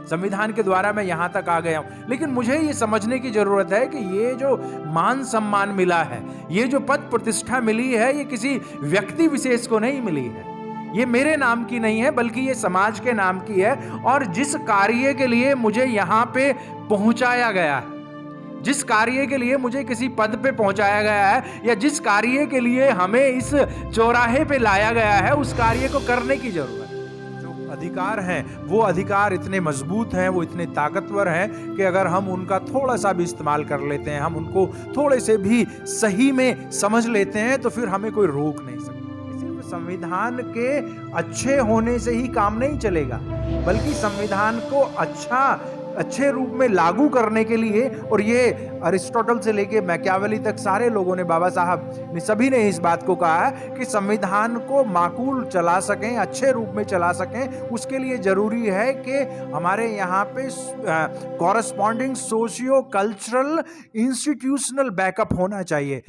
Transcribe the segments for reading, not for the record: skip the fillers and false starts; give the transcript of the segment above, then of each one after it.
संविधान के द्वारा मैं यहाँ तक आ गया हूँ। लेकिन मुझे ये समझने की जरूरत है कि ये जो मान सम्मान मिला है, ये जो पद प्रतिष्ठा मिली है, ये किसी व्यक्ति विशेष को नहीं मिली है। ये मेरे नाम की नहीं है, बल्कि ये समाज के नाम की है। और जिस कार्य के लिए मुझे यहाँ पे पहुंचाया गया है, जिस कार्य के लिए मुझे किसी पद पे पहुंचाया गया है, या जिस कार्य के लिए हमें इस चौराहे पे लाया गया है, उस कार्य को करने की जरूरत है। जो अधिकार हैं, वो अधिकार इतने मजबूत हैं, वो इतने ताकतवर हैं कि अगर हम उनका थोड़ा सा भी इस्तेमाल कर लेते हैं, हम उनको थोड़े से भी सही में समझ लेते हैं, तो फिर हमें कोई रोक नहीं सकता। सिर्फ संविधान के अच्छे होने से ही काम नहीं चलेगा, बल्कि संविधान को अच्छे रूप में लागू करने के लिए, और ये अरिस्टोटल से लेके मैकियावेली तक सारे लोगों ने, बाबा साहब ने, सभी ने इस बात को कहा है कि संविधान को माकूल चला सकें, अच्छे रूप में चला सकें, उसके लिए जरूरी है कि हमारे यहाँ पे corresponding socio cultural institutional backup होना चाहिए।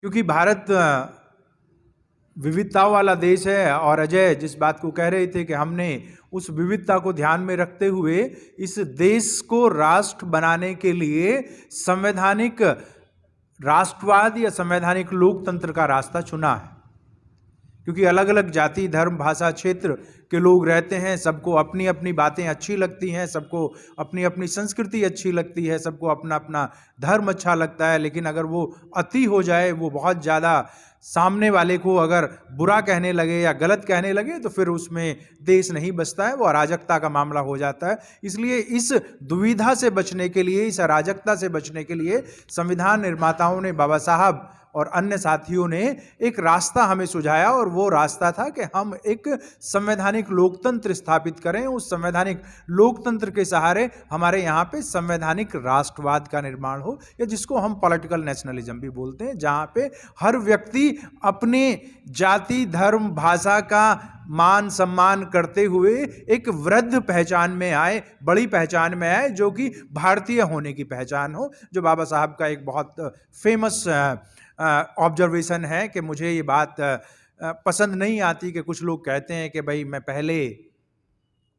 क्योंकि भारत विविधताओं वाला देश है, और अजय जिस बात को कह रहे थे कि हमने उस विविधता को ध्यान में रखते हुए इस देश को राष्ट्र बनाने के लिए संवैधानिक राष्ट्रवाद या संवैधानिक लोकतंत्र का रास्ता चुना है। क्योंकि अलग अलग जाति, धर्म, भाषा, क्षेत्र के लोग रहते हैं, सबको अपनी अपनी बातें अच्छी लगती हैं, सबको अपनी अपनी संस्कृति अच्छी लगती है, सबको अपना अपना धर्म अच्छा लगता है। लेकिन अगर वो अति हो जाए, वो बहुत ज़्यादा सामने वाले को अगर बुरा कहने लगे या गलत कहने लगे, तो फिर उसमें देश नहीं बचता है, वो अराजकता का मामला हो जाता है। इसलिए इस दुविधा से बचने के लिए, इस अराजकता से बचने के लिए संविधान निर्माताओं ने, बाबा साहब और अन्य साथियों ने एक रास्ता हमें सुझाया, और वो रास्ता था कि हम एक संवैधानिक लोकतंत्र स्थापित करें। उस संवैधानिक लोकतंत्र के सहारे हमारे यहाँ पे संवैधानिक राष्ट्रवाद का निर्माण हो, या जिसको हम पॉलिटिकल नेशनलिज्म भी बोलते हैं, जहाँ पे हर व्यक्ति अपने जाति, धर्म, भाषा का मान सम्मान करते हुए एक वृद्ध पहचान में आए, बड़ी पहचान में आए, जो कि भारतीय होने की पहचान हो। जो बाबा साहब का एक बहुत फेमस ऑब्जर्वेशन है कि मुझे ये बात पसंद नहीं आती कि कुछ लोग कहते हैं कि भाई मैं पहले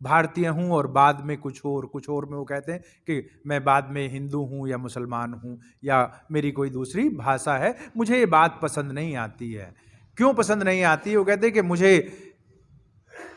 भारतीय हूँ और बाद में कुछ और में वो कहते हैं कि मैं बाद में हिंदू हूँ या मुसलमान हूँ या मेरी कोई दूसरी भाषा है। मुझे ये बात पसंद नहीं आती है। क्यों पसंद नहीं आती है? वो कहते हैं कि मुझे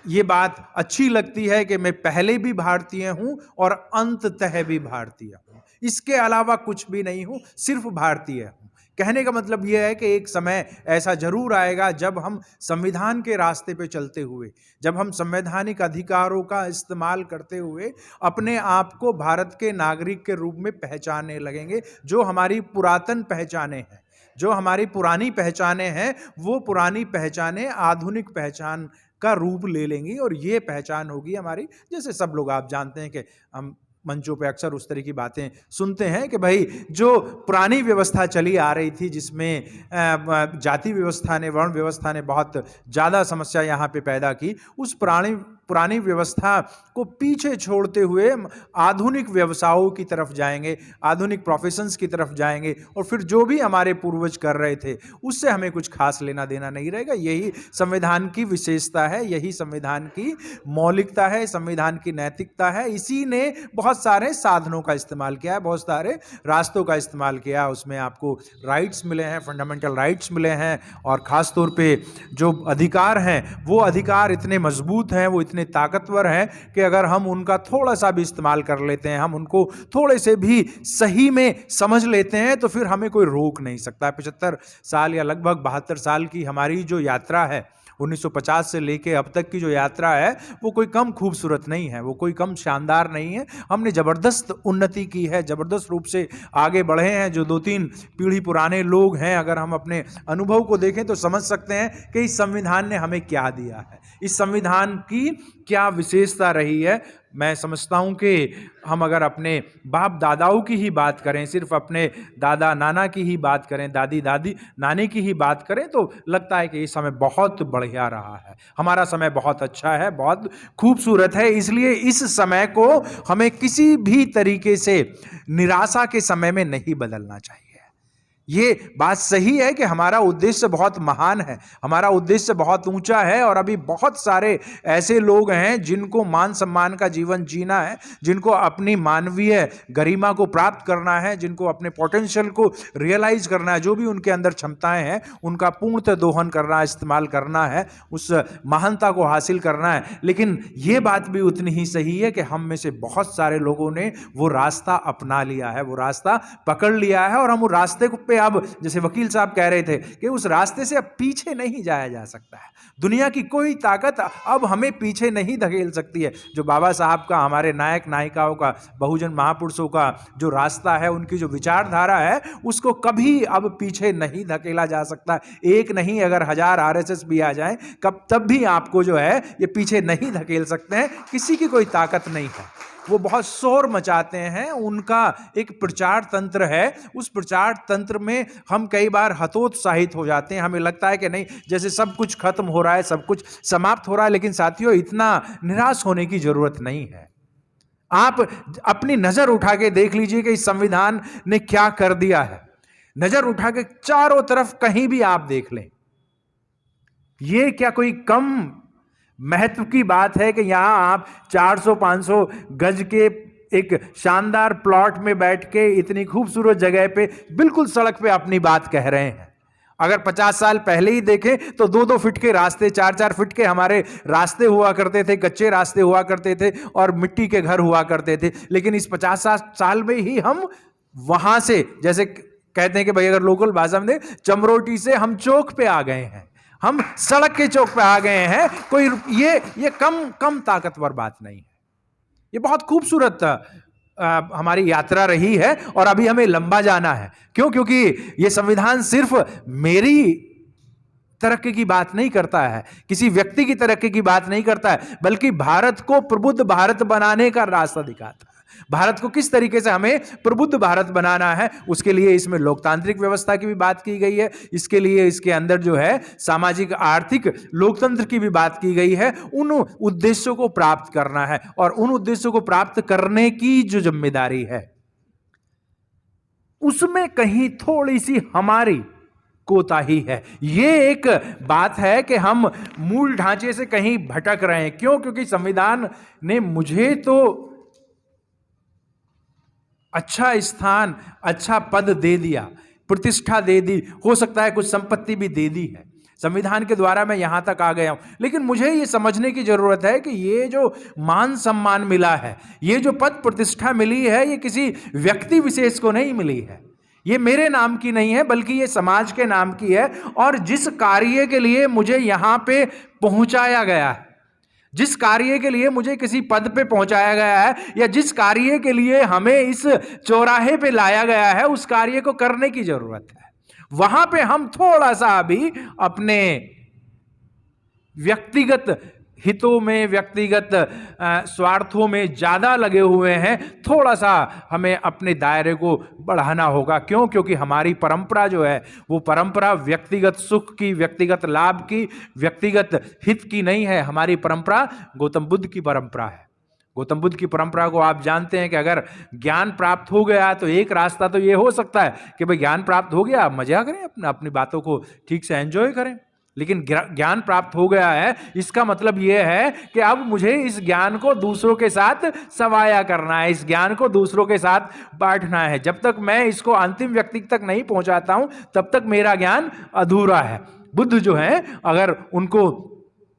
ये बात अच्छी लगती है कि मैं पहले भी भारतीय हूँ और अंततः भी भारतीय हूँ, इसके अलावा कुछ भी नहीं हूँ, सिर्फ भारतीय हूँ। कहने का मतलब यह है कि एक समय ऐसा जरूर आएगा जब हम संविधान के रास्ते पे चलते हुए, जब हम संवैधानिक अधिकारों का इस्तेमाल करते हुए अपने आप को भारत के नागरिक के रूप में पहचानने लगेंगे। जो हमारी पुरातन पहचाने हैं, जो हमारी पुरानी पहचाने हैं, वो पुरानी पहचाने आधुनिक पहचान का रूप ले लेंगी, और ये पहचान होगी हमारी। जैसे सब लोग आप जानते हैं कि हम मंचों पे अक्सर उस तरह की बातें सुनते हैं कि भाई जो पुरानी व्यवस्था चली आ रही थी, जिसमें जाति व्यवस्था ने, वर्ण व्यवस्था ने बहुत ज़्यादा समस्या यहाँ पे पैदा की, उस पुरानी व्यवस्था को पीछे छोड़ते हुए आधुनिक व्यवसायों की तरफ जाएंगे, आधुनिक प्रोफेशंस की तरफ जाएंगे, और फिर जो भी हमारे पूर्वज कर रहे थे उससे हमें कुछ खास लेना देना नहीं रहेगा। यही संविधान की विशेषता है, यही संविधान की मौलिकता है, संविधान की नैतिकता है। इसी ने बहुत सारे साधनों का इस्तेमाल किया है, बहुत सारे रास्तों का इस्तेमाल किया है। उसमें आपको राइट्स मिले हैं, फंडामेंटल राइट्स मिले हैं, और ख़ास तौर पे जो अधिकार हैं, वो अधिकार इतने मजबूत हैं, वो इतने ताकतवर हैं कि अगर हम उनका थोड़ा सा भी इस्तेमाल कर लेते हैं, हम उनको थोड़े से भी सही में समझ लेते हैं, तो फिर हमें कोई रोक नहीं सकता। 75 साल या लगभग 72 साल की हमारी जो यात्रा है, 1950 से लेके अब तक की जो यात्रा है, वो कोई कम खूबसूरत नहीं है, वो कोई कम शानदार नहीं है। हमने ज़बरदस्त उन्नति की है, ज़बरदस्त रूप से आगे बढ़े हैं। जो 2-3 पीढ़ी पुराने लोग हैं, अगर हम अपने अनुभव को देखें तो समझ सकते हैं कि इस संविधान ने हमें क्या दिया है, इस संविधान की क्या विशेषता रही है। मैं समझता हूं कि हम अगर अपने बाप दादाओं की ही बात करें, सिर्फ अपने दादा नाना की ही बात करें, दादी दादी नानी की ही बात करें, तो लगता है कि ये समय बहुत बढ़िया रहा है, हमारा समय बहुत अच्छा है, बहुत खूबसूरत है। इसलिए इस समय को हमें किसी भी तरीके से निराशा के समय में नहीं बदलना चाहिए। ये बात सही है कि हमारा उद्देश्य बहुत महान है, हमारा उद्देश्य बहुत ऊंचा है, और अभी बहुत सारे ऐसे लोग हैं जिनको मान सम्मान का जीवन जीना है, जिनको अपनी मानवीय गरिमा को प्राप्त करना है, जिनको अपने पोटेंशियल को रियलाइज करना है, जो भी उनके अंदर क्षमताएं हैं उनका पूर्णतः दोहन करना, इस्तेमाल करना है, उस महानता को हासिल करना है। लेकिन ये बात भी उतनी ही सही है कि हम में से बहुत सारे लोगों ने वो रास्ता अपना लिया है, वो रास्ता पकड़ लिया है, और हम उस रास्ते पे अब, जैसे वकील साहब कह रहे थे, कि उस रास्ते से अब पीछे नहीं जाया जा सकता है। दुनिया की कोई ताकत अब हमें पीछे नहीं धकेल सकती है। जो बाबा साहब का, हमारे नायक नायिकाओं का, बहुजन महापुरुषों का जो रास्ता है, उनकी जो विचारधारा है, उसको कभी अब पीछे नहीं धकेला जा सकता। एक नहीं, अगर 1000 आरएसएस भी आ जाए तब भी आपको जो है ये पीछे नहीं धकेल सकते हैं। किसी की कोई ताकत नहीं है। वो बहुत शोर मचाते हैं, उनका एक प्रचार तंत्र है, उस प्रचार तंत्र में हम कई बार हतोत्साहित हो जाते हैं। हमें लगता है कि नहीं, जैसे सब कुछ खत्म हो रहा है, सब कुछ समाप्त हो रहा है। लेकिन साथियों, इतना निराश होने की जरूरत नहीं है। आप अपनी नजर उठा के देख लीजिए कि इस संविधान ने क्या कर दिया है। नजर उठा के चारों तरफ कहीं भी आप देख लें, ये क्या कोई कम महत्व की बात है कि यहां आप 400-500 गज के एक शानदार प्लॉट में बैठ के इतनी खूबसूरत जगह पे बिल्कुल सड़क पे अपनी बात कह रहे हैं। अगर 50 साल पहले ही देखें तो 2-2 फीट के रास्ते, 4-4 फीट के हमारे रास्ते हुआ करते थे, कच्चे रास्ते हुआ करते थे, और मिट्टी के घर हुआ करते थे। लेकिन इस 50 साल में ही हम वहां से, जैसे कहते हैं कि भाई अगर लोकल भाषा में, चमरोटी से हम चौक पे आ गए हैं, हम सड़क के चौक पे आ गए हैं। कोई ये कम ताकतवर बात नहीं है। ये बहुत खूबसूरत हमारी यात्रा रही है, और अभी हमें लंबा जाना है। क्यों? क्योंकि ये संविधान सिर्फ मेरी तरक्की की बात नहीं करता है, किसी व्यक्ति की तरक्की की बात नहीं करता है, बल्कि भारत को प्रबुद्ध भारत बनाने का रास्ता दिखाता है। भारत को किस तरीके से हमें प्रबुद्ध भारत बनाना है, उसके लिए इसमें लोकतांत्रिक व्यवस्था की भी बात की गई है। इसके लिए इसके अंदर जो है सामाजिक आर्थिक लोकतंत्र की भी बात की गई है। उन उद्देश्यों को प्राप्त करना है, और उन उद्देश्यों को प्राप्त करने की जो जिम्मेदारी है, उसमें कहीं थोड़ी सी हमारी कोताही है। ये एक बात है कि हम मूल ढांचे से कहीं भटक रहे हैं। क्यों? क्योंकि संविधान ने मुझे तो अच्छा स्थान, अच्छा पद दे दिया, प्रतिष्ठा दे दी, हो सकता है कुछ संपत्ति भी दे दी है। संविधान के द्वारा मैं यहां तक आ गया हूं। लेकिन मुझे ये समझने की जरूरत है कि ये जो मान सम्मान मिला है, ये जो पद प्रतिष्ठा मिली है, ये किसी व्यक्ति विशेष को नहीं मिली है। ये मेरे नाम की नहीं है, बल्कि ये समाज के नाम की है। और जिस कार्य के लिए मुझे यहां पे पहुंचाया गया है, जिस कार्य के लिए मुझे किसी पद पे पहुंचाया गया है, या जिस कार्य के लिए हमें इस चौराहे पे लाया गया है, उस कार्य को करने की जरूरत है। वहां पे हम थोड़ा सा अभी अपने व्यक्तिगत हितों में, व्यक्तिगत स्वार्थों में ज्यादा लगे हुए हैं। थोड़ा सा हमें अपने दायरे को बढ़ाना होगा। क्यों? क्योंकि हमारी परंपरा जो है, वो परंपरा व्यक्तिगत सुख की, व्यक्तिगत लाभ की, व्यक्तिगत हित की नहीं है। हमारी परंपरा गौतम बुद्ध की परंपरा है। गौतम बुद्ध की परंपरा को आप जानते हैं कि अगर ज्ञान प्राप्त हो गया तो एक रास्ता तो ये हो सकता है कि भाई ज्ञान प्राप्त हो गया, आप मजा करें, अपनी बातों को ठीक से एंजॉय करें। लेकिन ज्ञान प्राप्त हो गया है, इसका मतलब यह है कि अब मुझे इस ज्ञान को दूसरों के साथ सवाया करना है, इस ज्ञान को दूसरों के साथ बांटना है। जब तक मैं इसको अंतिम व्यक्ति तक नहीं पहुंचाता हूं, तब तक मेरा ज्ञान अधूरा है। बुद्ध जो है, अगर उनको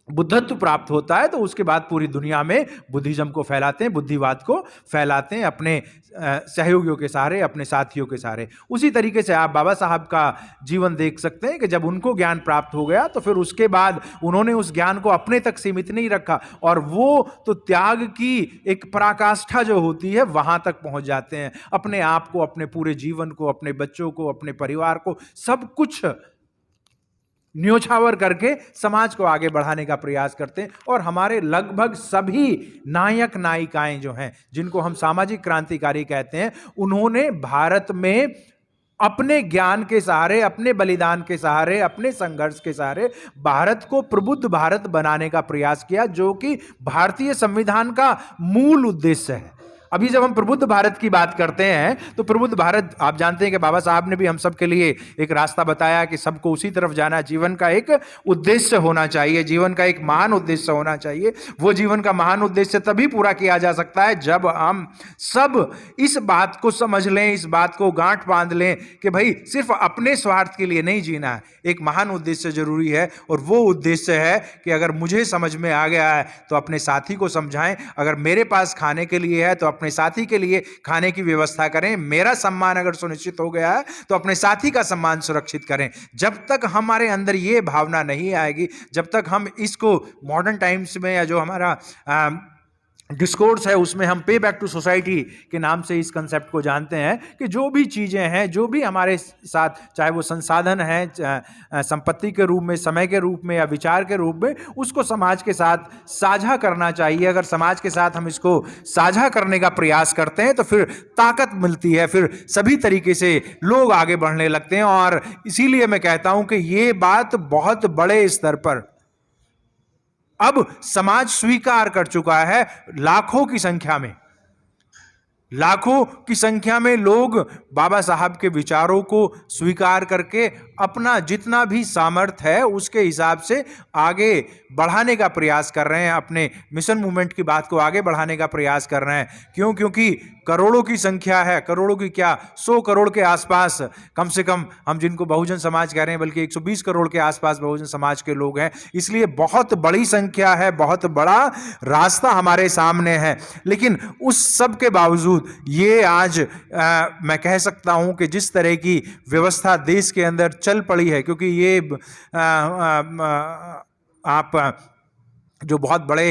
बुद्धत्व प्राप्त होता है तो उसके बाद पूरी दुनिया में बुद्धिज्म को फैलाते हैं, बुद्धिवाद को फैलाते हैं, अपने सहयोगियों के सहारे, अपने साथियों के सहारे। उसी तरीके से आप बाबा साहब का जीवन देख सकते हैं कि जब उनको ज्ञान प्राप्त हो गया तो फिर उसके बाद उन्होंने उस ज्ञान को अपने तक सीमित नहीं रखा, और वो तो त्याग की एक पराकाष्ठा जो होती है वहां तक पहुंच जाते हैं। अपने आप को, अपने पूरे जीवन को, अपने बच्चों को, अपने परिवार को, सब कुछ न्योछावर करके समाज को आगे बढ़ाने का प्रयास करते हैं। और हमारे लगभग सभी नायक नायिकाएं जो हैं, जिनको हम सामाजिक क्रांतिकारी कहते हैं, उन्होंने भारत में अपने ज्ञान के सहारे, अपने बलिदान के सहारे, अपने संघर्ष के सहारे भारत को प्रबुद्ध भारत बनाने का प्रयास किया, जो कि भारतीय संविधान का मूल उद्देश्य है। अभी जब हम प्रबुद्ध भारत की बात करते हैं तो प्रबुद्ध भारत, आप जानते हैं कि बाबा साहब ने भी हम सब के लिए एक रास्ता बताया कि सबको उसी तरफ जाना, जीवन का एक उद्देश्य होना चाहिए, जीवन का एक महान उद्देश्य होना चाहिए। वो जीवन का महान उद्देश्य तभी पूरा किया जा सकता है जब हम सब इस बात को समझ लें, इस बात को गांठ बांध लें कि भाई सिर्फ अपने स्वार्थ के लिए नहीं जीना है, एक महान उद्देश्य जरूरी है। और वो उद्देश्य है कि अगर मुझे समझ में आ गया है तो अपने साथी को समझाएं, अगर मेरे पास खाने के लिए है तो अपने साथी के लिए खाने की व्यवस्था करें, मेरा सम्मान अगर सुनिश्चित हो गया है तो अपने साथी का सम्मान सुरक्षित करें। जब तक हमारे अंदर ये भावना नहीं आएगी, जब तक हम इसको मॉडर्न टाइम्स में या जो हमारा डिस्कोर्स है उसमें हम पे बैक टू सोसाइटी के नाम से इस कंसेप्ट को जानते हैं कि जो भी चीज़ें हैं, जो भी हमारे साथ, चाहे वो संसाधन है, संपत्ति के रूप में, समय के रूप में या विचार के रूप में, उसको समाज के साथ साझा करना चाहिए। अगर समाज के साथ हम इसको साझा करने का प्रयास करते हैं तो फिर ताकत मिलती है, फिर सभी तरीके से लोग आगे बढ़ने लगते हैं। और इसीलिए मैं कहता हूं कि ये बात बहुत बड़े स्तर पर अब समाज स्वीकार कर चुका है। लाखों की संख्या में लोग बाबा साहब के विचारों को स्वीकार करके अपना जितना भी सामर्थ्य है उसके हिसाब से आगे बढ़ाने का प्रयास कर रहे हैं, अपने मिशन मूवमेंट की बात को आगे बढ़ाने का प्रयास कर रहे हैं। क्यों? क्योंकि करोड़ों की संख्या है, करोड़ों की क्या, 100 करोड़ के आसपास कम से कम, हम जिनको बहुजन समाज कह रहे हैं, बल्कि 120 करोड़ के आसपास बहुजन समाज के लोग हैं। इसलिए बहुत बड़ी संख्या है, बहुत बड़ा रास्ता हमारे सामने है। लेकिन उस सब के बावजूद ये आज मैं कह सकता हूं कि जिस तरह की व्यवस्था देश के अंदर चल पड़ी है, क्योंकि ये आप जो बहुत बड़े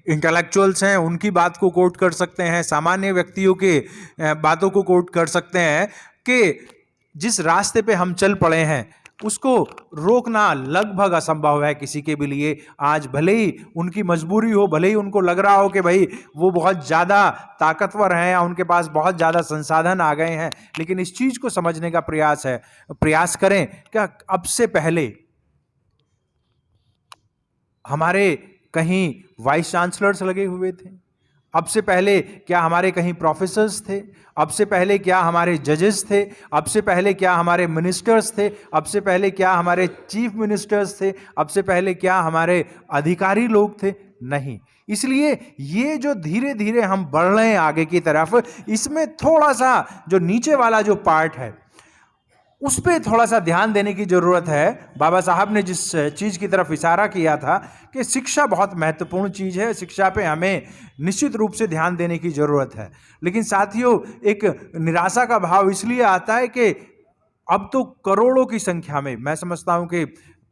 इंटेलेक्चुअल्स हैं उनकी बात को कोट कर सकते हैं, सामान्य व्यक्तियों के बातों को कोट कर सकते हैं कि जिस रास्ते पे हम चल पड़े हैं उसको रोकना लगभग असंभव है किसी के भी लिए। आज भले ही उनकी मजबूरी हो, भले ही उनको लग रहा हो कि भाई वो बहुत ज़्यादा ताकतवर हैं या उनके पास बहुत ज़्यादा संसाधन आ गए हैं, लेकिन इस चीज़ को समझने का प्रयास करें क्या अब से पहले हमारे कहीं वाइस चांसलर्स लगे हुए थे? अब से पहले क्या हमारे कहीं प्रोफेसर्स थे? अब से पहले क्या हमारे जजेस थे? अब से पहले क्या हमारे मिनिस्टर्स थे? अब से पहले क्या हमारे चीफ मिनिस्टर्स थे? अब से पहले क्या हमारे अधिकारी लोग थे? नहीं। इसलिए ये जो धीरे धीरे हम बढ़ रहे हैं आगे की तरफ, इसमें थोड़ा सा जो नीचे वाला जो पार्ट है उस पर थोड़ा सा ध्यान देने की जरूरत है। बाबा साहब ने जिस चीज़ की तरफ इशारा किया था कि शिक्षा बहुत महत्वपूर्ण चीज़ है, शिक्षा पे हमें निश्चित रूप से ध्यान देने की ज़रूरत है। लेकिन साथियों, एक निराशा का भाव इसलिए आता है कि अब तो करोड़ों की संख्या में, मैं समझता हूं कि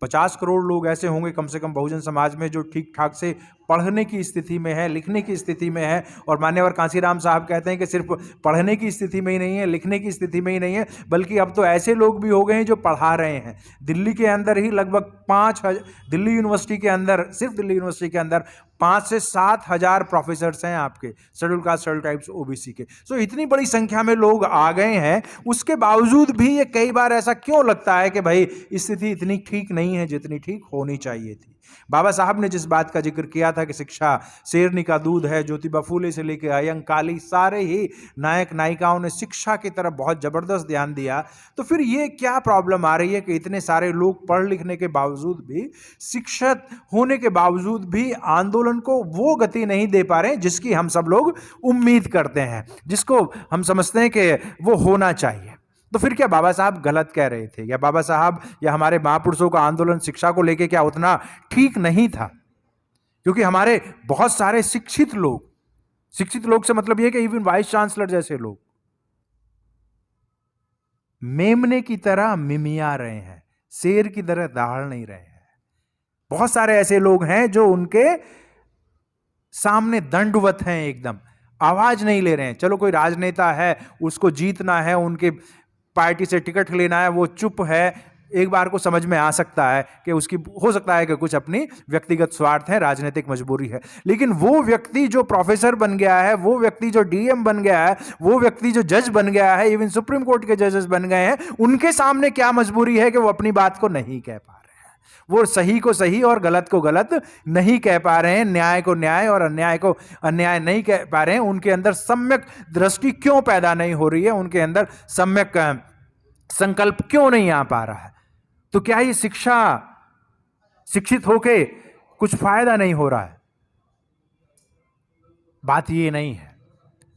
50 करोड़ लोग ऐसे होंगे कम से कम बहुजन समाज में जो ठीक ठाक से पढ़ने की स्थिति में है, लिखने की स्थिति में है। और मान्यवर कांसीराम साहब कहते हैं कि सिर्फ पढ़ने की स्थिति में ही नहीं है, लिखने की स्थिति में ही नहीं है, बल्कि अब तो ऐसे लोग भी हो गए हैं जो पढ़ा रहे हैं। दिल्ली के अंदर ही लगभग 5,000, दिल्ली यूनिवर्सिटी के अंदर, सिर्फ दिल्ली यूनिवर्सिटी के अंदर 5 से 7 हज़ार प्रोफेसर्स हैं आपके schedule caste, schedule tribes, OBC के। सो इतनी बड़ी संख्या में लोग आ गए हैं, उसके बावजूद भी ये कई बार ऐसा क्यों लगता है कि भाई स्थिति इतनी ठीक नहीं है जितनी ठीक होनी चाहिए थी। बाबा साहब ने जिस बात का जिक्र किया था कि शिक्षा शेरनी का दूध है, ज्योतिबा फूले से लेकर अयंग काली, सारे ही नायक नायिकाओं ने शिक्षा की तरफ बहुत ज़बरदस्त ध्यान दिया। तो फिर ये क्या प्रॉब्लम आ रही है कि इतने सारे लोग पढ़ लिखने के बावजूद भी, शिक्षित होने के बावजूद भी आंदोलन को वो गति नहीं दे पा रहे जिसकी हम सब लोग उम्मीद करते हैं, जिसको हम समझते हैं कि वो होना चाहिए। तो फिर क्या बाबा साहब गलत कह रहे थे, या बाबा साहब या हमारे महापुरुषों का आंदोलन शिक्षा को लेके क्या उतना ठीक नहीं था? क्योंकि हमारे बहुत सारे शिक्षित लोग से मतलब यह कि इवन वाइस चांसलर जैसे लोग मेमने की तरह मिमिया रहे हैं, शेर की तरह दहाड़ नहीं रहे हैं। बहुत सारे ऐसे लोग हैं जो उनके सामने दंडवत हैं, एकदम आवाज नहीं ले रहे हैं। चलो कोई राजनेता है, उसको जीतना है, उनके पार्टी से टिकट लेना है, वो चुप है, एक बार को समझ में आ सकता है कि उसकी हो सकता है कि कुछ अपनी व्यक्तिगत स्वार्थ है, राजनीतिक मजबूरी है। लेकिन वो व्यक्ति जो प्रोफेसर बन गया है, वो व्यक्ति जो डीएम बन गया है, वो व्यक्ति जो जज बन गया है, इवन सुप्रीम कोर्ट के जजेस बन गए हैं, उनके सामने क्या मजबूरी है कि वो अपनी बात को नहीं कह पा रहे हैं। वो सही को सही और गलत को गलत नहीं कह पा रहे हैं, न्याय को न्याय और अन्याय को अन्याय नहीं कह पा रहे हैं। उनके अंदर सम्यक दृष्टि क्यों पैदा नहीं हो रही है, उनके अंदर सम्यक संकल्प क्यों नहीं आ पा रहा है? तो क्या ये शिक्षित होके कुछ फायदा नहीं हो रहा है? बात ये नहीं है।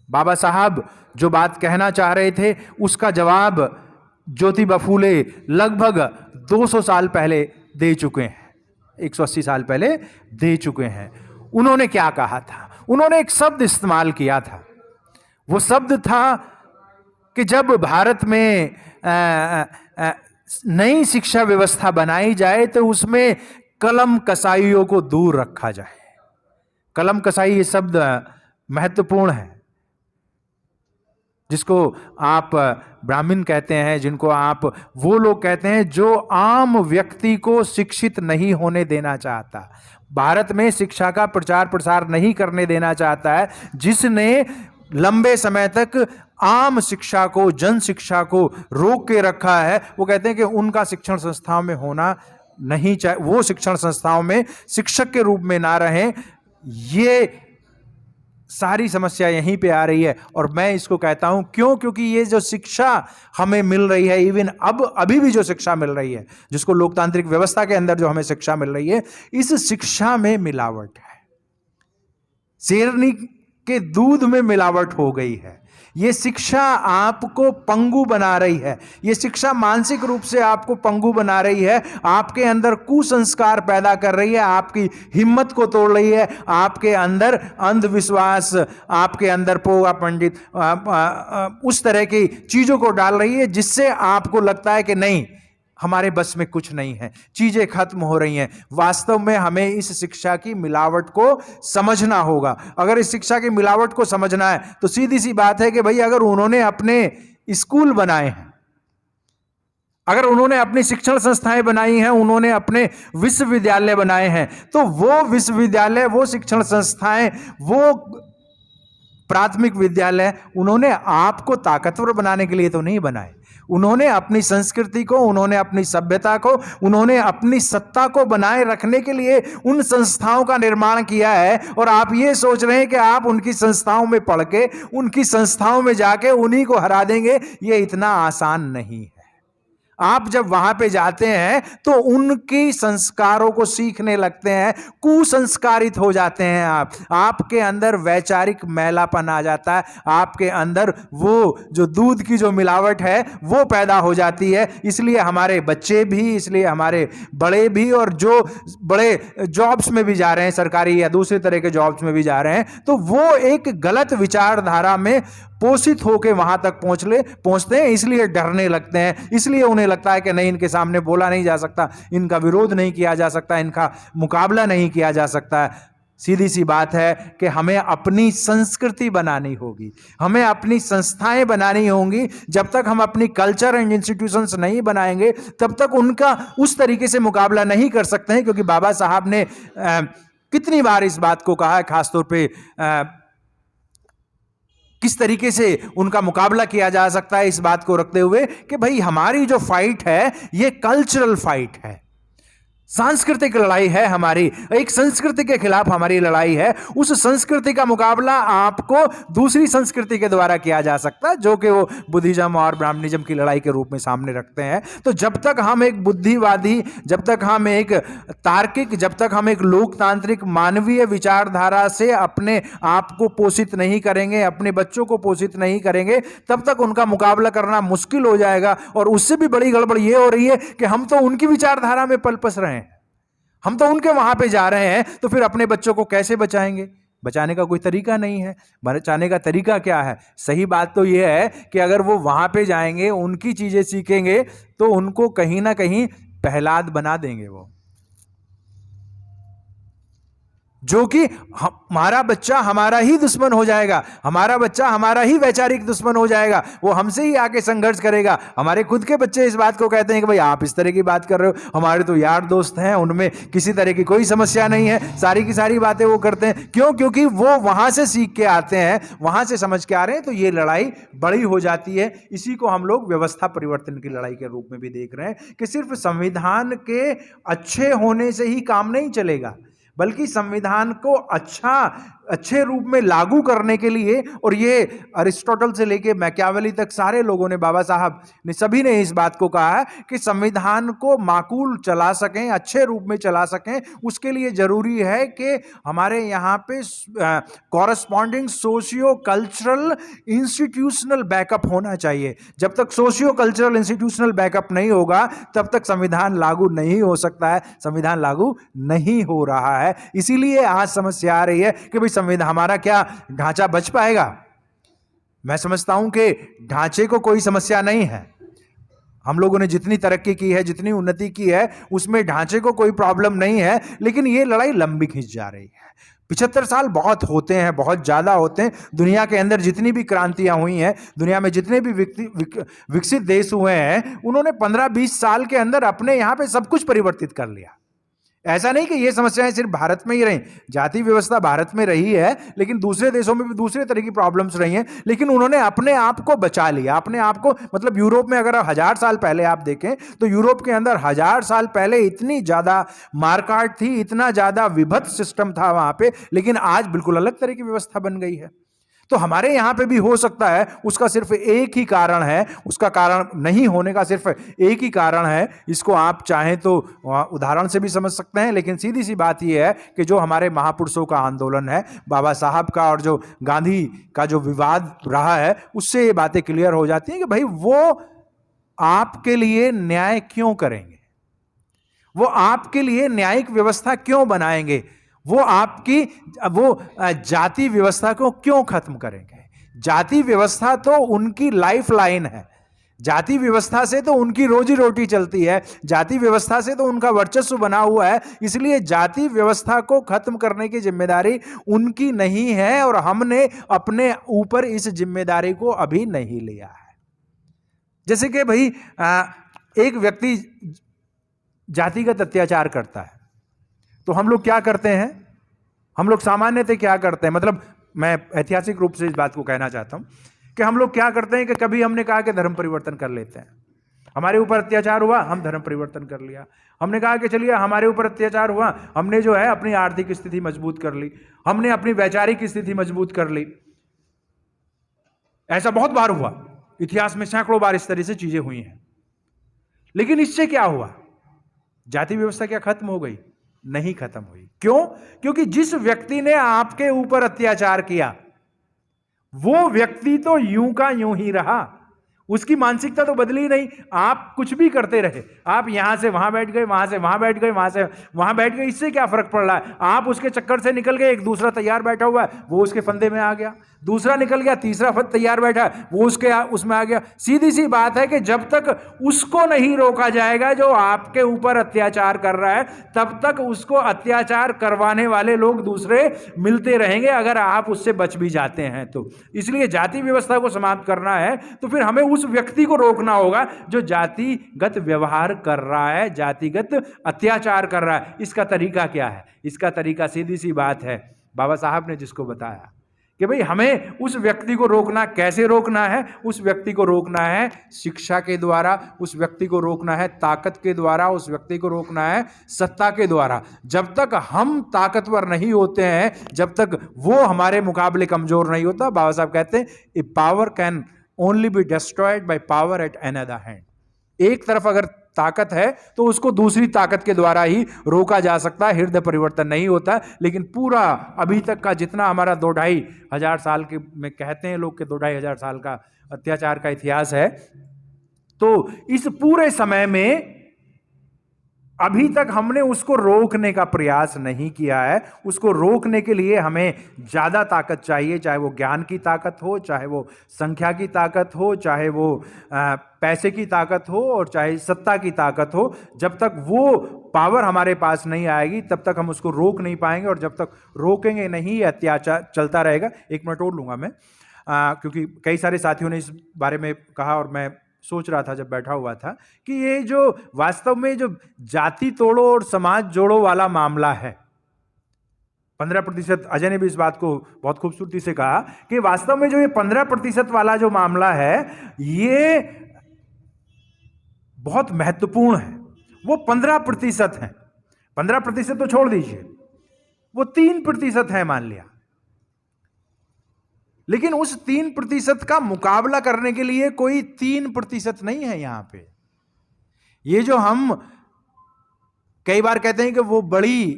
बाबा साहब जो बात कहना चाह रहे थे उसका जवाब ज्योतिबा फूले लगभग 200 साल पहले दे चुके हैं, 180 साल पहले दे चुके हैं। उन्होंने क्या कहा था? उन्होंने एक शब्द इस्तेमाल किया था। वो शब्द था कि जब भारत में नई शिक्षा व्यवस्था बनाई जाए तो उसमें कलम कसाईयों को दूर रखा जाए। कलम कसाई ये शब्द महत्वपूर्ण है, जिसको आप ब्राह्मण कहते हैं, जिनको आप वो लोग कहते हैं जो आम व्यक्ति को शिक्षित नहीं होने देना चाहता, भारत में शिक्षा का प्रचार प्रसार नहीं करने देना चाहता है, जिसने लंबे समय तक आम शिक्षा को, जन शिक्षा को रोक के रखा है। वो कहते हैं कि उनका शिक्षण संस्थाओं में होना नहीं चाहिए, वो शिक्षण संस्थाओं में शिक्षक के रूप में ना रहें। ये सारी समस्या यहीं पे आ रही है। और मैं इसको कहता हूं क्यों? क्योंकि ये जो शिक्षा हमें मिल रही है, इवन अभी भी जो शिक्षा मिल रही है, जिसको लोकतांत्रिक व्यवस्था के अंदर जो हमें शिक्षा मिल रही है, इस शिक्षा में मिलावट है। शेरनी के दूध में मिलावट हो गई है। ये शिक्षा आपको पंगु बना रही है। ये शिक्षा मानसिक रूप से आपको पंगु बना रही है, आपके अंदर कुसंस्कार पैदा कर रही है, आपकी हिम्मत को तोड़ रही है, आपके अंदर अंधविश्वास, आपके अंदर पोगा पंडित, उस तरह की चीजों को डाल रही है, जिससे आपको लगता है कि नहीं, हमारे बस में कुछ नहीं है, चीजें खत्म हो रही हैं। वास्तव में हमें इस शिक्षा की मिलावट को समझना होगा। अगर इस शिक्षा की मिलावट को समझना है तो सीधी सी बात है कि भाई अगर उन्होंने अपने स्कूल बनाए हैं, अगर उन्होंने अपनी शिक्षण संस्थाएं बनाई हैं, उन्होंने अपने विश्वविद्यालय बनाए हैं, तो वो विश्वविद्यालय, वो शिक्षण संस्थाएं, वो प्राथमिक विद्यालय उन्होंने आपको ताकतवर बनाने के लिए तो नहीं बनाए। उन्होंने अपनी संस्कृति को, उन्होंने अपनी सभ्यता को, उन्होंने अपनी सत्ता को बनाए रखने के लिए उन संस्थाओं का निर्माण किया है। और आप ये सोच रहे हैं कि आप उनकी संस्थाओं में पढ़ के, उनकी संस्थाओं में जाके उन्हीं को हरा देंगे, ये इतना आसान नहीं है। आप जब वहां पे जाते हैं तो उनकी संस्कारों को सीखने लगते हैं, कुसंस्कारित हो जाते हैं आप, आपके अंदर वैचारिक मैलापन आ जाता है, आपके अंदर वो जो दूध की जो मिलावट है वो पैदा हो जाती है। इसलिए हमारे बच्चे भी, इसलिए हमारे बड़े भी, और जो बड़े जॉब्स में भी जा रहे हैं, सरकारी या दूसरे तरह के जॉब्स में भी जा रहे हैं, तो वो एक गलत विचारधारा में पोषित होकर वहां तक पहुंचते हैं। इसलिए डरने लगते हैं, इसलिए उन्हें लगता है कि नहीं, इनके सामने बोला नहीं जा सकता, इनका विरोध नहीं किया जा सकता, इनका मुकाबला नहीं किया जा सकता। सीधी सी बात है कि हमें अपनी संस्कृति बनानी होगी, हमें अपनी संस्थाएं बनानी होंगी। जब तक हम अपनी कल्चर एंड इंस्टीट्यूशंस नहीं बनाएंगे, तब तक उनका उस तरीके से मुकाबला नहीं कर सकते हैं। क्योंकि बाबा साहब ने कितनी बार इस बात को कहा है, खासतौर पे किस तरीके से उनका मुकाबला किया जा सकता है, इस बात को रखते हुए कि भाई हमारी जो फाइट है ये कल्चरल फाइट है, सांस्कृतिक लड़ाई है हमारी, एक संस्कृति के खिलाफ हमारी लड़ाई है। उस संस्कृति का मुकाबला आपको दूसरी संस्कृति के द्वारा किया जा सकता है, जो कि वो बुद्धिज्म और ब्राह्मणिज्म की लड़ाई के रूप में सामने रखते हैं। तो जब तक हम एक बुद्धिवादी, जब तक हम एक तार्किक, जब तक हम एक लोकतांत्रिक मानवीय विचारधारा से अपने आप को पोषित नहीं करेंगे, अपने बच्चों को पोषित नहीं करेंगे, तब तक उनका मुकाबला करना मुश्किल हो जाएगा। और उससे भी बड़ी गड़बड़ ये हो रही है कि हम तो उनकी विचारधारा में पलपस रहे हैं, हम तो उनके वहां पे जा रहे हैं, तो फिर अपने बच्चों को कैसे बचाएंगे? बचाने का कोई तरीका नहीं है। बचाने का तरीका क्या है? सही बात तो यह है कि अगर वो वहां पे जाएंगे, उनकी चीजें सीखेंगे, तो उनको कहीं ना कहीं प्रहलाद बना देंगे वो। जो कि हमारा बच्चा हमारा ही दुश्मन हो जाएगा, हमारा बच्चा हमारा ही वैचारिक दुश्मन हो जाएगा, वो हमसे ही आके संघर्ष करेगा। हमारे खुद के बच्चे इस बात को कहते हैं कि भाई आप इस तरह की बात कर रहे हो, हमारे तो यार दोस्त हैं, उनमें किसी तरह की कोई समस्या नहीं है, सारी की सारी बातें वो करते हैं। क्यों? क्योंकि वो वहां से सीख के आते हैं, वहां से समझ के आ रहे हैं। तो ये लड़ाई बड़ी हो जाती है। इसी को हम लोग व्यवस्था परिवर्तन की लड़ाई के रूप में भी देख रहे हैं कि सिर्फ संविधान के अच्छे होने से ही काम नहीं चलेगा, बल्कि संविधान को अच्छे रूप में लागू करने के लिए, और ये अरिस्टोटल से लेके मैकियावेली तक सारे लोगों ने, बाबा साहब ने, सभी ने इस बात को कहा है कि संविधान को माकूल चला सकें, अच्छे रूप में चला सकें, उसके लिए जरूरी है कि हमारे यहाँ पे corresponding socio cultural institutional backup होना चाहिए। जब तक सोशियो कल्चरल इंस्टीट्यूशनल बैकअप नहीं होगा तब तक संविधान लागू नहीं हो सकता है। संविधान लागू नहीं हो रहा है, इसीलिए आज समस्या आ रही है कि भाई संविधान, हमारा क्या ढांचा बच पाएगा? मैं समझता हूं कि ढांचे को कोई समस्या नहीं है। हम लोगों ने जितनी तरक्की की है, जितनी उन्नति की है, उसमें ढांचे को कोई प्रॉब्लम नहीं है, लेकिन यह लड़ाई लंबी खिंच जा रही है। 75 साल बहुत होते हैं, बहुत ज्यादा होते हैं। दुनिया के अंदर जितनी भी क्रांतियां हुई हैं, दुनिया में जितने भी विकसित देश हुए हैं, उन्होंने 15-20 साल के अंदर अपने यहां पे सब कुछ परिवर्तित कर लिया। ऐसा नहीं कि ये समस्याएं सिर्फ भारत में ही रही। जाति व्यवस्था भारत में रही है, लेकिन दूसरे देशों में भी दूसरे तरह की प्रॉब्लम्स रही हैं, लेकिन उन्होंने अपने आप को बचा लिया। अपने आप को, मतलब यूरोप में अगर 1000 साल पहले आप देखें तो यूरोप के अंदर 1000 साल पहले इतनी ज्यादा मारकाट थी, इतना ज्यादा विभत्स सिस्टम था वहां पे, लेकिन आज बिल्कुल अलग तरह की व्यवस्था बन गई है। तो हमारे यहां पे भी हो सकता है। उसका सिर्फ एक ही कारण है, उसका कारण नहीं होने का सिर्फ एक ही कारण है। इसको आप चाहें तो उदाहरण से भी समझ सकते हैं, लेकिन सीधी सी बात यह है कि जो हमारे महापुरुषों का आंदोलन है, बाबा साहब का और जो गांधी का जो विवाद रहा है, उससे ये बातें क्लियर हो जाती हैं कि भाई वो आपके लिए न्याय क्यों करेंगे, वो आपके लिए न्यायिक व्यवस्था क्यों बनाएंगे, वो जाति व्यवस्था को क्यों खत्म करेंगे। जाति व्यवस्था तो उनकी लाइफ लाइन है, जाति व्यवस्था से तो उनकी रोजी रोटी चलती है, जाति व्यवस्था से तो उनका वर्चस्व बना हुआ है। इसलिए जाति व्यवस्था को खत्म करने की जिम्मेदारी उनकी नहीं है, और हमने अपने ऊपर इस जिम्मेदारी को अभी नहीं लिया है। जैसे कि भाई एक व्यक्ति जातिगत अत्याचार करता है, तो हम लोग क्या करते हैं? हम लोग सामान्यतः क्या करते हैं, मतलब मैं ऐतिहासिक रूप से इस बात को कहना चाहता हूं कि हम लोग क्या करते हैं कि कभी हमने कहा कि धर्म परिवर्तन कर लेते हैं। हमारे ऊपर अत्याचार हुआ, हम धर्म परिवर्तन कर लिया। हमने कहा कि चलिए हमारे ऊपर अत्याचार हुआ, हमने जो है अपनी आर्थिक स्थिति मजबूत कर ली, हमने अपनी वैचारिक स्थिति मजबूत कर ली। ऐसा बहुत बार हुआ, इतिहास में सैकड़ों बार इस तरह से चीजें हुई हैं। लेकिन इससे क्या हुआ? जाति व्यवस्था क्या खत्म हो गई? नहीं खत्म हुई। क्यों? क्योंकि जिस व्यक्ति ने आपके ऊपर अत्याचार किया, वो व्यक्ति तो यूं का यूं ही रहा, उसकी मानसिकता तो बदली नहीं। आप कुछ भी करते रहे, आप यहां से वहां बैठ गए, वहां से वहां बैठ गए, वहां से वहां बैठ गए, इससे क्या फर्क पड़ रहा है? आप उसके चक्कर से निकल गए, एक दूसरा तैयार बैठा हुआ है, वो उसके फंदे में आ गया, दूसरा निकल गया, तीसरा तैयार बैठा है, वो उसमें आ गया। सीधी सी बात है कि जब तक उसको नहीं रोका जाएगा जो आपके ऊपर अत्याचार कर रहा है, तब तक उसको अत्याचार करवाने वाले लोग दूसरे मिलते रहेंगे, अगर आप उससे बच भी जाते हैं तो। इसलिए जाति व्यवस्था को समाप्त करना है तो फिर हमें उस व्यक्ति को रोकना होगा जो जातिगत व्यवहार कर रहा है, जातिगत अत्याचार कर रहा है। इसका तरीका क्या है? इसका तरीका सीधी सी बात है, बाबा साहब ने जिसको बताया कि भाई हमें उस व्यक्ति को रोकना, कैसे रोकना है? उस व्यक्ति को रोकना है शिक्षा के द्वारा, उस व्यक्ति को रोकना है ताकत के द्वारा, उस व्यक्ति को रोकना है सत्ता के द्वारा। जब तक हम ताकतवर नहीं होते हैं, जब तक वो हमारे मुकाबले कमजोर नहीं होता, बाबा साहब कहते हैं a power can only be destroyed by power at another hand. एक तरफ अगर ताकत है तो उसको दूसरी ताकत के द्वारा ही रोका जा सकता है, हृदय परिवर्तन नहीं होता। लेकिन पूरा अभी तक का जितना हमारा 2-2.5 हजार साल के में कहते हैं लोग के 2-2.5 हजार साल का अत्याचार का इतिहास है, तो इस पूरे समय में अभी तक हमने उसको रोकने का प्रयास नहीं किया है। उसको रोकने के लिए हमें ज़्यादा ताकत चाहिए, चाहे वो ज्ञान की ताकत हो, चाहे वो संख्या की ताकत हो, चाहे वो पैसे की ताकत हो, और चाहे सत्ता की ताकत हो। जब तक वो पावर हमारे पास नहीं आएगी तब तक हम उसको रोक नहीं पाएंगे, और जब तक रोकेंगे नहीं ये अत्याचार चलता रहेगा। 1 मिनट और लूँगा मैं, क्योंकि कई सारे साथियों ने इस बारे में कहा और मैं सोच रहा था जब बैठा हुआ था कि ये जो वास्तव में जो जाति तोड़ो और समाज जोड़ो वाला मामला है, 15%, अजय ने भी इस बात को बहुत खूबसूरती से कहा कि वास्तव में जो ये 15% वाला जो मामला है ये बहुत महत्वपूर्ण है। वो 15% है, 15% तो छोड़ दीजिए, वो 3% है मान लिया, लेकिन उस 3% का मुकाबला करने के लिए कोई 3% नहीं है यहां पे। ये जो हम कई बार कहते हैं कि वो बड़ी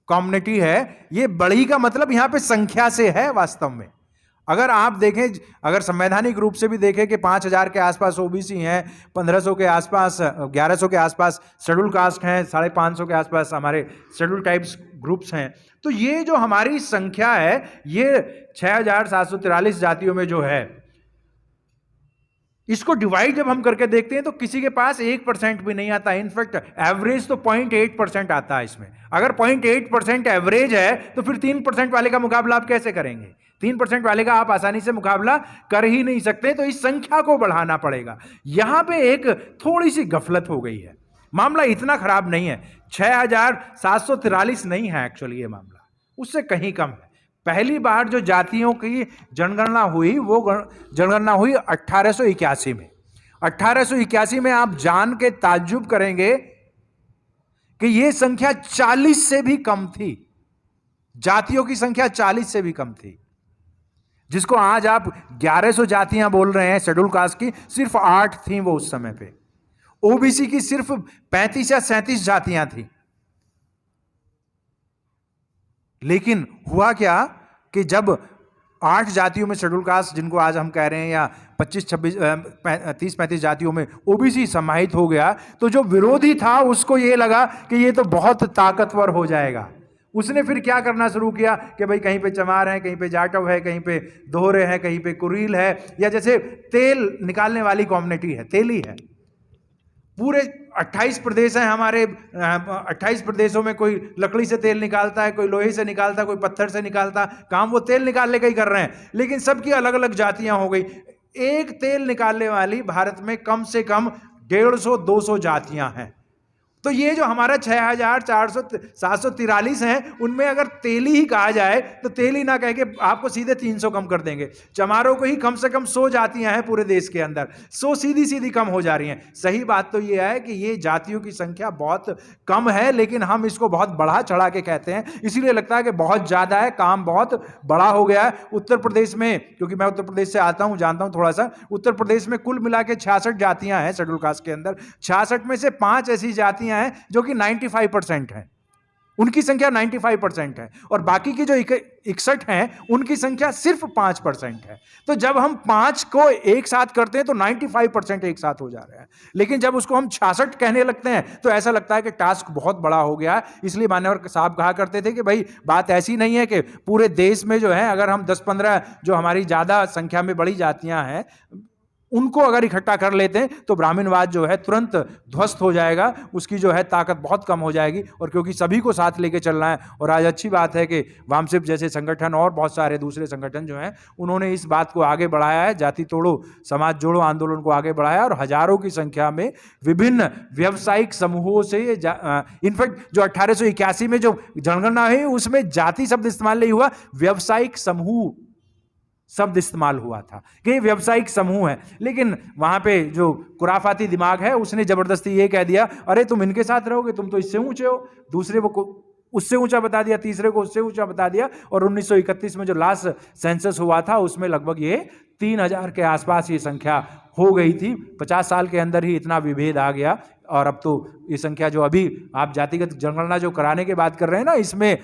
कम्युनिटी है, ये बड़ी का मतलब यहां पे संख्या से है। वास्तव में अगर आप देखें, अगर संवैधानिक रूप से भी देखें कि 5,000 के आसपास ओबीसी हैं, 1,500 के आसपास, 1,100 के आसपास शेड्यूल कास्ट हैं, 550 के आसपास हमारे शेड्यूल टाइप्स ग्रुप्स हैं, तो ये जो हमारी संख्या है ये 6,743 जातियों में जो है, इसको डिवाइड जब हम करके देखते हैं तो किसी के पास 1% भी नहीं आता। इनफैक्ट एवरेज तो 0.8% आता है इसमें। अगर 0.8% एवरेज है तो फिर 3% वाले का मुकाबला आप कैसे करेंगे? 3% वाले का आप आसानी से मुकाबला कर ही नहीं सकते, तो इस संख्या को बढ़ाना पड़ेगा। यहां पे एक थोड़ी सी गफलत हो गई है। मामला इतना खराब नहीं है, 6,743 नहीं है एक्चुअली, ये मामला उससे कहीं कम है। पहली बार जो जातियों की जनगणना हुई वो जनगणना हुई 1881 में। 1881 में आप जान के ताज्जुब करेंगे कि यह संख्या 40 से भी कम थी। जातियों की संख्या 40 से भी कम थी, जिसको आज आप 1100 जातियां बोल रहे हैं शेड्यूल कास्ट की, सिर्फ 8 थी वो उस समय पे। ओबीसी की सिर्फ 35 या 37 जातियां थी। लेकिन हुआ क्या कि जब 8 जातियों में शेड्यूल कास्ट, जिनको आज हम कह रहे हैं, या 30-35 जातियों में ओबीसी समाहित हो गया, तो जो विरोधी था उसको ये लगा कि ये तो बहुत ताकतवर हो जाएगा। उसने फिर क्या करना शुरू किया कि भाई कहीं पे चमार है, कहीं पे जाटव है, कहीं पे दोहरे हैं, कहीं पे कुरील है, या जैसे तेल निकालने वाली कम्युनिटी है, तेली है। पूरे 28 प्रदेश हैं हमारे, 28 प्रदेशों में कोई लकड़ी से तेल निकालता है, कोई लोहे से निकालता है, कोई पत्थर से निकालता, काम वो तेल निकालने का ही कर रहे हैं, लेकिन सबकी अलग अलग जातियां हो गई। एक तेल निकालने वाली भारत में कम से कम 150-200 जातियां हैं। तो ये जो हमारा 6,743 हैं, उनमें अगर तेली ही कहा जाए तो तेली ना कह के आपको सीधे 300 कम कर देंगे। चमारों को ही कम से कम 100 जातियां हैं पूरे देश के अंदर, 100 सीधी सीधी कम हो जा रही हैं। सही बात तो ये है कि ये जातियों की संख्या बहुत कम है, लेकिन हम इसको बहुत बढ़ा चढ़ा के कहते हैं, इसीलिए लगता है कि बहुत ज़्यादा है, काम बहुत बड़ा हो गया है। उत्तर प्रदेश में, क्योंकि मैं उत्तर प्रदेश से आता हूँ, जानता हूँ थोड़ा सा, उत्तर प्रदेश में कुल मिला के 66 जातियां हैं शेड्यूल कास्ट के अंदर। 66 में से 5 ऐसी जातियां हैं जो कि 95% है, उनकी संख्या 95% है, और बाकी की जो 61 हैं उनकी संख्या सिर्फ 5% है। तो जब हम 5 को एक साथ करते हैं तो 95% एक साथ हो जा रहे हैं, लेकिन जब उसको हम 66 कहने लगते हैं तो ऐसा लगता है कि टास्क बहुत बड़ा हो गया है। इसलिए मान्यवर साहब कहा करते थे कि भाई बात ऐसी नहीं है कि पूरे देश में जो है अगर हम 10-15 जो हमारी ज्यादा संख्या में बड़ी जातियां हैं उनको अगर इकट्ठा कर लेते हैं तो ब्राह्मणवाद जो है तुरंत ध्वस्त हो जाएगा, उसकी जो है ताकत बहुत कम हो जाएगी। और क्योंकि सभी को साथ लेके चलना है, और आज अच्छी बात है कि वामसिप जैसे संगठन और बहुत सारे दूसरे संगठन जो हैं उन्होंने इस बात को आगे बढ़ाया है, जाति तोड़ो समाज जोड़ो आंदोलन को आगे बढ़ाया, और हजारों की संख्या में विभिन्न व्यावसायिक समूहों से इनफैक्ट जो 1881 में जो जनगणना है उसमें जाति शब्द इस्तेमाल नहीं हुआ, व्यावसायिक समूह शब्द इस्तेमाल हुआ था कि ये व्यावसायिक समूह है। लेकिन वहां पे जो खुराफाती दिमाग है उसने जबरदस्ती ये कह दिया, अरे तुम इनके साथ रहोगे, तुम तो इससे ऊंचे हो, दूसरे को उससे ऊंचा बता दिया, तीसरे को उससे ऊंचा बता दिया। और 1931 में जो लास्ट सेंसस हुआ था उसमें लगभग ये 3,000 के आसपास ये संख्या हो गई थी। 50 साल के अंदर ही इतना विभेद आ गया, और अब तो ये संख्या जो अभी आप जातिगत जनगणना जो कराने की बात कर रहे हैं ना, इसमें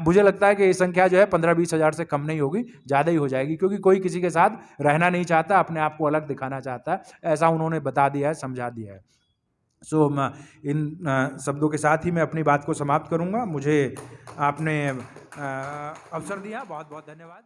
मुझे लगता है कि ये संख्या जो है 15-20 हज़ार से कम नहीं होगी, ज़्यादा ही हो जाएगी, क्योंकि कोई किसी के साथ रहना नहीं चाहता, अपने आप को अलग दिखाना चाहता है, ऐसा उन्होंने बता दिया है, समझा दिया है। सो मैं इन शब्दों के साथ ही मैं अपनी बात को समाप्त करूंगा। मुझे आपने अवसर दिया, बहुत बहुत धन्यवाद।